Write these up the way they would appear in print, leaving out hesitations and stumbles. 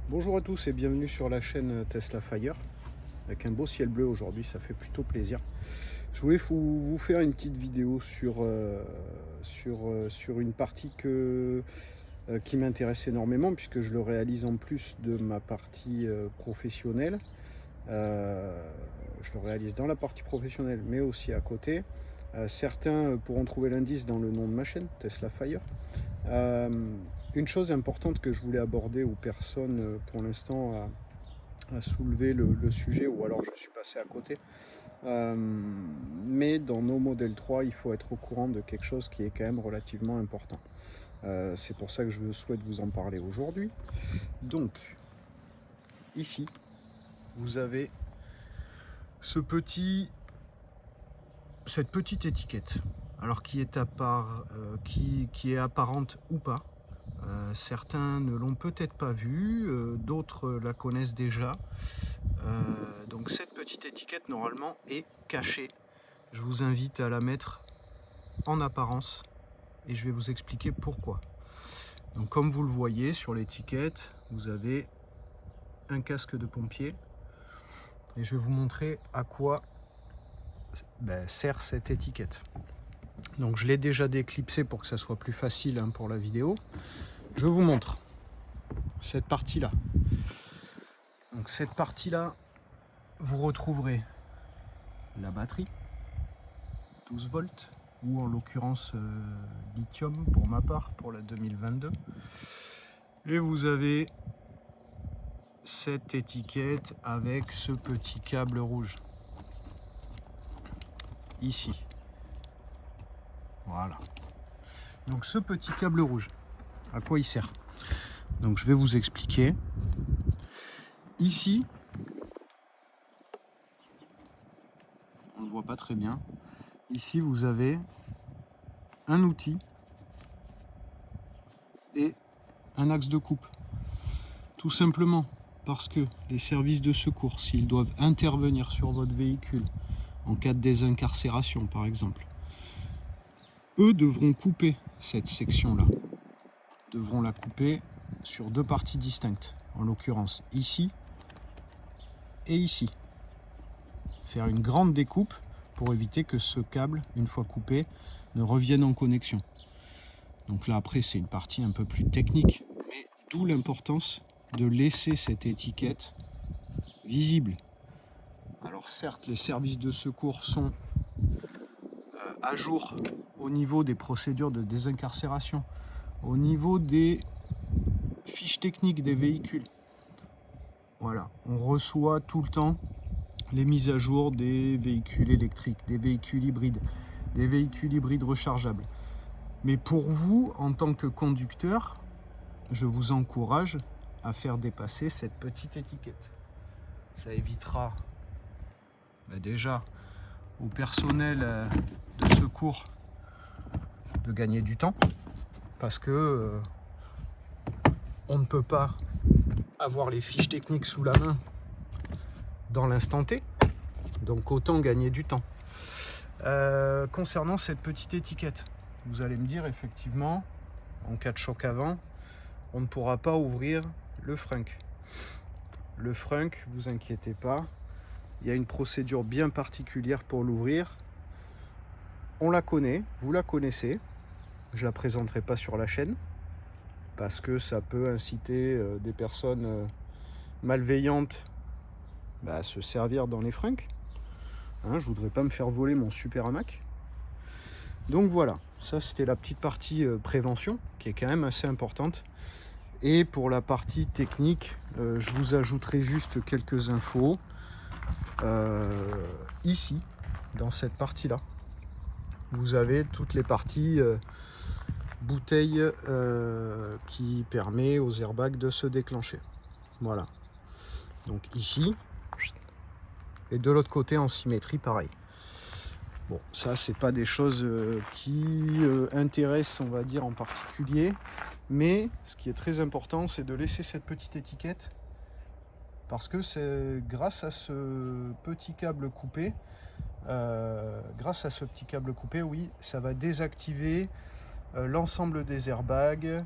Bonjour à tous et bienvenue sur la chaîne Tesla Fire avec un beau ciel bleu aujourd'hui, ça fait plutôt plaisir. Je voulais vous faire une petite vidéo sur une partie qui m'intéresse énormément puisque je le réalise en plus de ma partie professionnelle. Je le réalise dans la partie professionnelle mais aussi à côté. Certains pourront trouver l'indice dans le nom de ma chaîne, Tesla Fire. Une chose importante que je voulais aborder où personne pour l'instant a soulevé le sujet, ou alors je suis passé à côté, mais dans nos modèles 3 il faut être au courant de quelque chose qui est quand même relativement important. C'est pour ça que je souhaite vous en parler aujourd'hui. Donc ici vous avez cette petite étiquette, alors qui est qui est apparente ou pas. Certains ne l'ont peut-être pas vue, d'autres la connaissent déjà. Donc cette petite étiquette normalement est cachée. Je vous invite à la mettre en apparence et je vais vous expliquer pourquoi. Donc comme vous le voyez sur l'étiquette, vous avez un casque de pompier et je vais vous montrer à quoi sert cette étiquette. Donc je l'ai déjà déclipsé pour que ça soit plus facile pour la vidéo. Je vous montre cette partie-là. Donc cette partie-là, vous retrouverez la batterie, 12 volts, ou en l'occurrence lithium pour ma part, pour la 2022. Et vous avez cette étiquette avec ce petit câble rouge. Ici. Voilà. Donc ce petit câble rouge, à quoi il sert? Donc je vais vous expliquer. Ici, on ne le voit pas très bien. Ici, vous avez un outil et un axe de coupe. Tout simplement parce que les services de secours, s'ils doivent intervenir sur votre véhicule en cas de désincarcération par exemple, eux devront couper cette section-là. Devront la couper sur deux parties distinctes, en l'occurrence ici et ici. Faire une grande découpe pour éviter que ce câble, une fois coupé, ne revienne en connexion. Donc là après c'est une partie un peu plus technique, mais d'où l'importance de laisser cette étiquette visible. Alors certes les services de secours sont à jour au niveau des procédures de désincarcération, au niveau des fiches techniques des véhicules. Voilà, on reçoit tout le temps les mises à jour des véhicules électriques, des véhicules hybrides rechargeables. Mais pour vous, en tant que conducteur, je vous encourage à faire dépasser cette petite étiquette. Ça évitera déjà au personnel de secours de gagner du temps, parce que on ne peut pas avoir les fiches techniques sous la main dans l'instant T, donc autant gagner du temps. Concernant cette petite étiquette, vous allez me dire effectivement, en cas de choc avant, on ne pourra pas ouvrir le frunk. Le frunk, vous inquiétez pas, il y a une procédure bien particulière pour l'ouvrir. On la connaît, vous la connaissez. Je la présenterai pas sur la chaîne parce que ça peut inciter des personnes malveillantes à se servir dans les frunks. Je voudrais pas me faire voler mon super hamac. Donc voilà, ça c'était la petite partie prévention qui est quand même assez importante. Et pour la partie technique, je vous ajouterai juste quelques infos. Ici, dans cette partie-là, vous avez toutes les parties bouteilles qui permet aux airbags de se déclencher. Voilà. Donc ici, et de l'autre côté en symétrie, pareil. Bon, ça c'est pas des choses qui intéressent, on va dire, en particulier, mais ce qui est très important, c'est de laisser cette petite étiquette, parce que c'est grâce à ce petit câble coupé, oui, ça va désactiver l'ensemble des airbags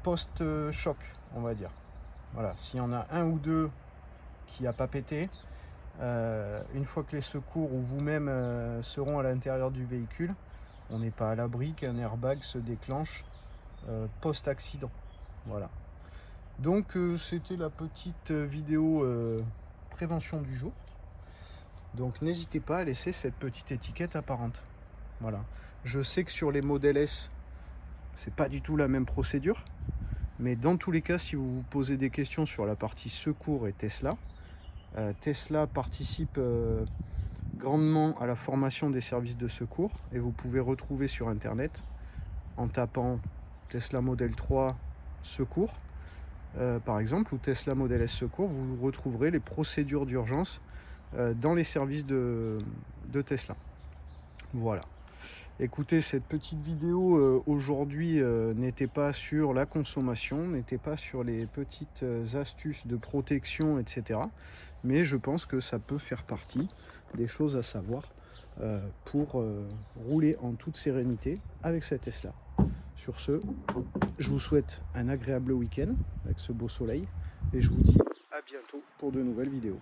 post-choc, on va dire. Voilà, s'il y en a un ou deux qui n'a pas pété, une fois que les secours ou vous-même seront à l'intérieur du véhicule, on n'est pas à l'abri qu'un airbag se déclenche post-accident. Voilà. Donc c'était la petite vidéo prévention du jour. Donc n'hésitez pas à laisser cette petite étiquette apparente. Voilà. Je sais que sur les modèles S, c'est pas du tout la même procédure. Mais dans tous les cas, si vous vous posez des questions sur la partie secours et Tesla, Tesla participe grandement à la formation des services de secours et vous pouvez retrouver sur internet en tapant Tesla Model 3 secours par exemple ou Tesla Model S secours, vous retrouverez les procédures d'urgence dans les services de Tesla. Voilà. Écoutez, cette petite vidéo aujourd'hui n'était pas sur la consommation, n'était pas sur les petites astuces de protection, etc. Mais je pense que ça peut faire partie des choses à savoir pour rouler en toute sérénité avec cette Tesla. Sur ce, je vous souhaite un agréable week-end avec ce beau soleil et je vous dis à bientôt pour de nouvelles vidéos.